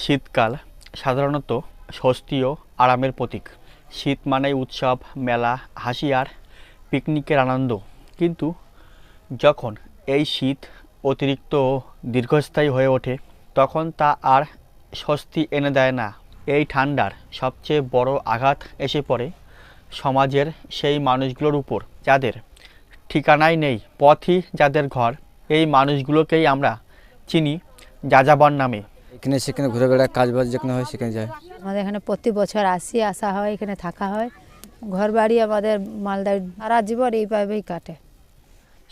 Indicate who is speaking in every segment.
Speaker 1: শীতকাল সাধারণত স্বস্তি ও আরামের প্রতীক। শীত মানেই উৎসব, মেলা, হাসি আর পিকনিকের আনন্দ। কিন্তু যখন এই শীত অতিরিক্ত ও দীর্ঘস্থায়ী হয়ে ওঠে, তখন তা আর স্বস্তি এনে দেয় না। এই ঠান্ডার সবচেয়ে বড় আঘাত এসে পড়ে সমাজের সেই মানুষগুলোর উপর যাদের ঠিকানাই নেই, পথই যাদের ঘর। এই মানুষগুলোকেই আমরা চিনি যাযাবর নামে।
Speaker 2: এখানে সেখানে ঘুরে বেড়ায়, কাজ বাজ যেখানে হয় সেখানে যায়।
Speaker 3: আমাদের এখানে প্রতি বছর আসা হয়, এখানে থাকা হয়। ঘর বাড়ি আমাদের মালদায়, সারা জীবন এইভাবেই কাটে।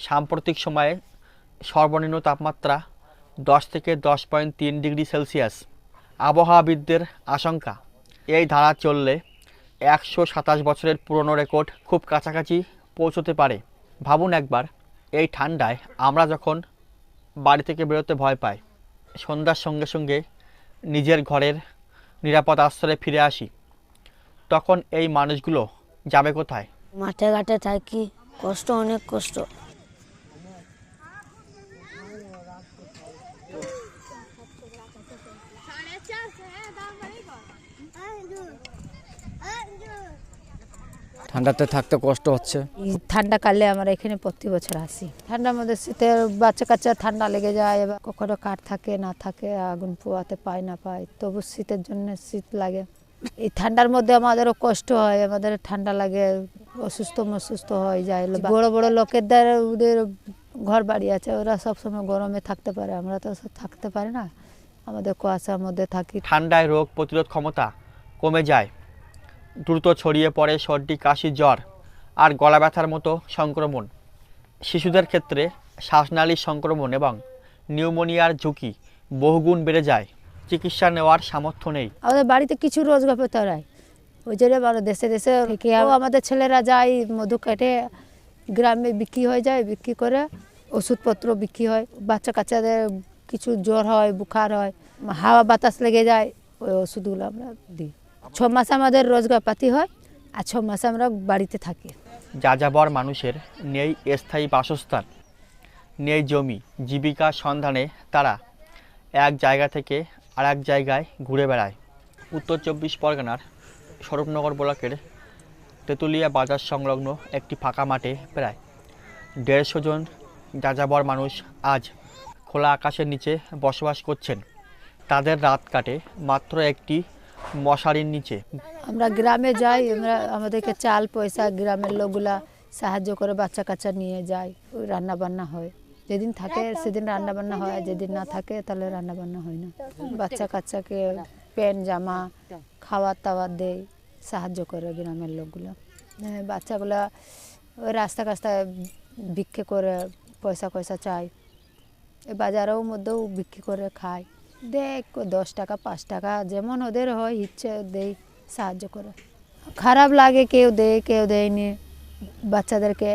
Speaker 1: সাম্প্রতিক সময়ে সর্বনিম্ন তাপমাত্রা 10 থেকে 10.3 ডিগ্রি সেলসিয়াস। আবহাওয়াবিদদের আশঙ্কা, এই ধারা চললে 127 বছরের পুরনো রেকর্ড খুব কাছাকাছি পৌঁছতে পারে। ভাবুন একবার, এই ঠান্ডায় আমরা যখন বাড়ি থেকে বেরোতে ভয় পাই, সন্ধ্যার সঙ্গে সঙ্গে নিজের ঘরের নিরাপদ আশ্রয়ে ফিরে আসি, তখন এই মানুষগুলো যাবে কোথায়?
Speaker 4: মাঠে ঘাটে থাকি, কষ্ট, অনেক কষ্ট।
Speaker 2: ঠান্ডাতে থাকতে কষ্ট হচ্ছে।
Speaker 3: এই ঠান্ডাকালে আমরা এখানে প্রতি বছর আসি। ঠান্ডার মধ্যে শীতের বাচ্চা কাচ্চা ঠান্ডা লেগে যায়, এবার কখনো কাঠ থাকে না থাকে, আগুন পোয়াতে পায় না পায়, তবু শীতের জন্য শীত লাগে। এই ঠান্ডার মধ্যে আমাদেরও কষ্ট হয়, আমাদের ঠান্ডা লাগে, অসুস্থ হয়ে যায়। বড় বড় লোকেদের ওদের ঘর বাড়ি আছে, ওরা সবসময় গরমে থাকতে পারে, আমরা তো থাকতে পারি না, আমাদের কুয়াশার মধ্যে থাকি।
Speaker 1: ঠান্ডায় রোগ প্রতিরোধ ক্ষমতা কমে যায়, দ্রুত ছড়িয়ে পড়ে সর্দি, কাশি, জ্বর আর গলা ব্যথার মতো সংক্রমণ। শিশুদের ক্ষেত্রে শ্বাসনালীর সংক্রমণ এবং নিউমোনিয়ার ঝুঁকি বহুগুণ বেড়ে যায়। চিকিৎসা নেওয়ার সামর্থ্য নেই।
Speaker 3: আমাদের বাড়িতে কিছু রোজগার পেতে হয়, ওই জন্য দেশে দেশে থেকে আমাদের ছেলেরা যায়, মধু কেটে গ্রামে বিক্রি হয়ে যায়, বিক্রি করে ওষুধপত্র বিক্রি হয়। বাচ্চা কাচ্চাদের কিছু জ্বর হয়, বুখার হয়, হাওয়া বাতাস লেগে যায়, ওই ওষুধগুলো আমরা দিই। 6 মাস আমাদের রোজগার পাতি হয়, আর 6 মাস আমরা বাড়িতে থাকি।
Speaker 1: যাযাবর মানুষের নেই স্থায়ী বাসস্থান, নেই জমি। জীবিকার সন্ধানে তারা এক জায়গা থেকে আর এক জায়গায় ঘুরে বেড়ায়। উত্তর 24 পরগনার স্বরূপনগর ব্লকের তেঁতুলিয়া বাজার সংলগ্ন একটি ফাঁকা মাঠে প্রায় 150 জন যাযাবর মানুষ আজ খোলা আকাশের নিচে বসবাস করছেন। তাদের রাত কাটে মাত্র একটি মশারির নিচে।
Speaker 3: আমরা গ্রামে যাই, আমাদেরকে চাল পয়সা গ্রামের লোকগুলা সাহায্য করে, বাচ্চা কাচ্চা নিয়ে যায়, ওই রান্না বান্না হয়। যেদিন থাকে সেদিন রান্না বান্না হয়, যেদিন না থাকে তাহলে রান্না বান্না হয় না। বাচ্চা কাচ্চাকে প্যান্ট জামা খাওয়ার টাওয়ার দেয়, সাহায্য করে গ্রামের লোকগুলো। বাচ্চাগুলা ওই রাস্তা কাস্তায় ভিক্ষে করে পয়সা চায়, এই বাজারেও মধ্যেও বিক্রি করে খায়, দেখ 10 টাকা 5 টাকা যেমন ওদের হয় ইচ্ছে দেয়, সাহায্য করে। খারাপ লাগে, কেউ দেয় কেউ দেয়নি। বাচ্চাদেরকে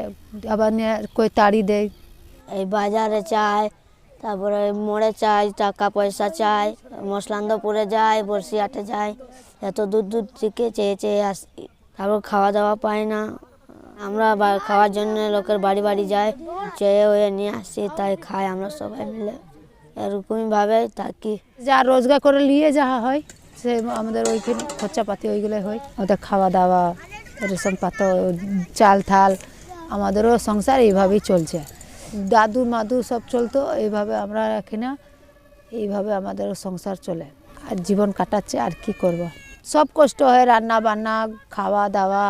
Speaker 3: আবার নিয়ে কই তাড়ি দেয়।
Speaker 4: এই বাজারে চাই, তারপরে মোড়ে চাই, টাকা পয়সা চাই, মসলান্দপুরে যাই, বর্ষিয়াটে যাই, এত দূর দূর থেকে চেয়ে আসি। তারপর খাওয়া দাওয়া পাই না, আমরা খাওয়ার জন্য লোকের বাড়ি বাড়ি যাই, চেয়ে হয়ে নিয়ে আসি, তাই খাই আমরা সবাই মিলে, এরকমইভাবে থাকি।
Speaker 3: যা রোজগার করে নিয়ে যাওয়া হয় সে আমাদের ওইখানে খরচাপাতি ওইগুলো হয়, ওদের খাওয়া দাওয়া, রেশন পাতা, চাল থাল, আমাদেরও সংসার এইভাবেই চলছে। দাদু মাদু সব চলতো এইভাবে, আমরা এখানে এইভাবে আমাদেরও সংসার চলে আর জীবন কাটাচ্ছে। আর কি করব, সব কষ্ট হয়, রান্না বান্না, খাওয়া দাওয়া,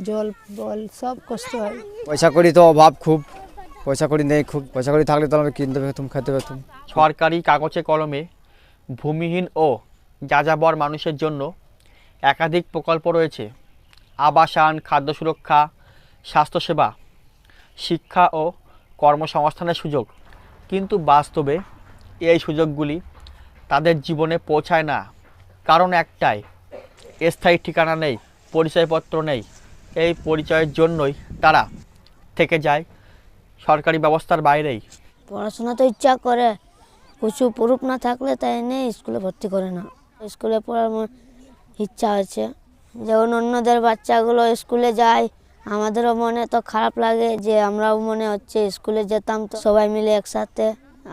Speaker 3: জল বল সব কষ্ট হয়।
Speaker 2: পয়সা করি তো অভাব খুব, পয়সা করি নেই খুব, পয়সা করি থাকলে তো আমরা কিনতে পেতাম, খেতে পেতাম।
Speaker 1: সরকারি কাগজে কলমে ভূমিহীন ও যাযাবর মানুষের জন্য একাধিক প্রকল্প রয়েছে। আবাসন, খাদ্য সুরক্ষা, স্বাস্থ্যসেবা, শিক্ষা ও কর্মসংস্থানের সুযোগ। কিন্তু বাস্তবে এই সুযোগগুলি তাদের জীবনে পৌঁছায় না, কারণ একটাই, স্থায়ী ঠিকানা নেই, পরিচয়পত্র নেই। এই পরিচয়ের জন্যই তারা থেকে যায় সরকারি ব্যবস্থার বাইরেই।
Speaker 4: পড়াশোনা তো ইচ্ছা করে, কিছু প্রুফ না থাকলে তাই নেই স্কুলে ভর্তি করে না। স্কুলে পড়ার ইচ্ছা আছে, যেমন অন্যদের বাচ্চাগুলো স্কুলে যায়, আমাদেরও মনে তো খারাপ লাগে যে আমরাও মনে হচ্ছে স্কুলে যেতাম তো সবাই মিলে একসাথে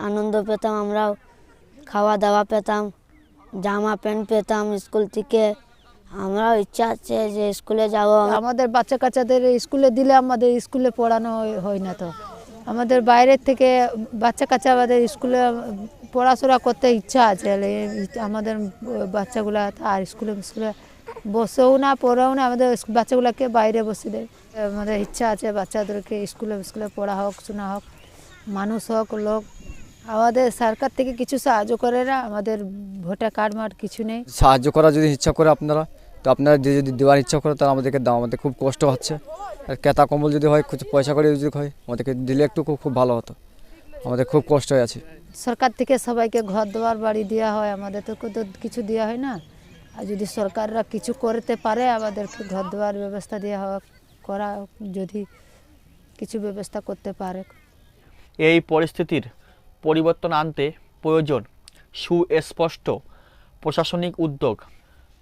Speaker 4: আনন্দ পেতাম, আমরাও খাওয়া দাওয়া পেতাম, জামা প্যান্ট পেতাম স্কুল থেকে। আমরাও ইচ্ছা আছে যে স্কুলে যাব।
Speaker 3: আমাদের বাচ্চা কাচ্চাদের স্কুলে দিলে আমাদের স্কুলে পড়ানো হয় না, তো আমাদের বাইরের থেকে বাচ্চা কাচ্চা আমাদের স্কুলে পড়াশোনা করতে ইচ্ছা আছে, আমাদের বাচ্চাগুলা আর স্কুলে বসেও না, পড়াও না, আমাদের বাচ্চাগুলোকে বাইরে বসে দেয়। আমাদের ইচ্ছা আছে বাচ্চাদেরকে স্কুলে পড়া হোক, শোনা হোক, মানুষ হোক, লোক। আমাদের সরকার থেকে কিছু সাহায্য করে না, আমাদের ভোটার কার্ড মার্ড কিছু নেই।
Speaker 2: সাহায্য করার যদি ইচ্ছা করে আপনারা, তো আপনারা যদি দেওয়ার ইচ্ছা করে তাহলে আমাদেরকে দাও। আমাদের খুব কষ্ট হচ্ছে। আর কেতা কম্বল যদি হয়, কিছু পয়সা করে যদি হয়, আমাদেরকে দিলে একটু খুব ভালো হতো। আমাদের খুব কষ্ট হয়ে আছে।
Speaker 3: সরকার থেকে সবাইকে ঘর দেওয়ার বাড়ি দেওয়া হয়, আমাদের তো কিছু দেওয়া হয় না। আর যদি সরকাররা কিছু করতে পারে, আমাদেরকে ঘর দেওয়ার ব্যবস্থা দেওয়া হোক, করা যদি কিছু ব্যবস্থা করতে পারে।
Speaker 1: এই পরিস্থিতির পরিবর্তন আনতে প্রয়োজন সুস্পষ্ট প্রশাসনিক উদ্যোগ,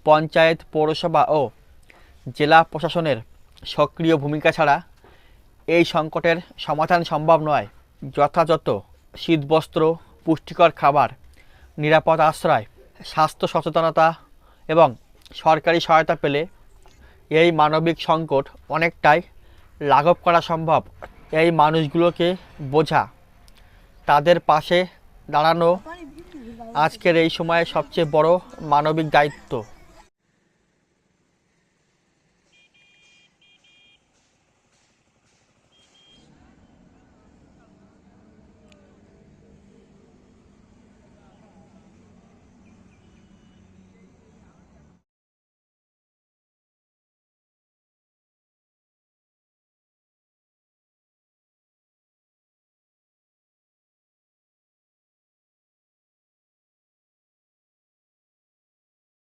Speaker 1: পঞ্চায়েত, পৌরসভা ও জেলা প্রশাসনের সক্রিয় ভূমিকা ছাড়া এই সংকটের সমাধান সম্ভব নয়। যথাযথ শীতবস্ত্র, পুষ্টিকর খাবার, নিরাপদ আশ্রয়, স্বাস্থ্য সচেতনতা এবং সরকারি সহায়তা পেলে এই মানবিক সংকট অনেকটাই লাঘব করা সম্ভব। এই মানুষগুলোকে বোঝা, তাদের পাশে দাঁড়ানো আজকের এই সময়ে সবচেয়ে বড় মানবিক দায়িত্ব।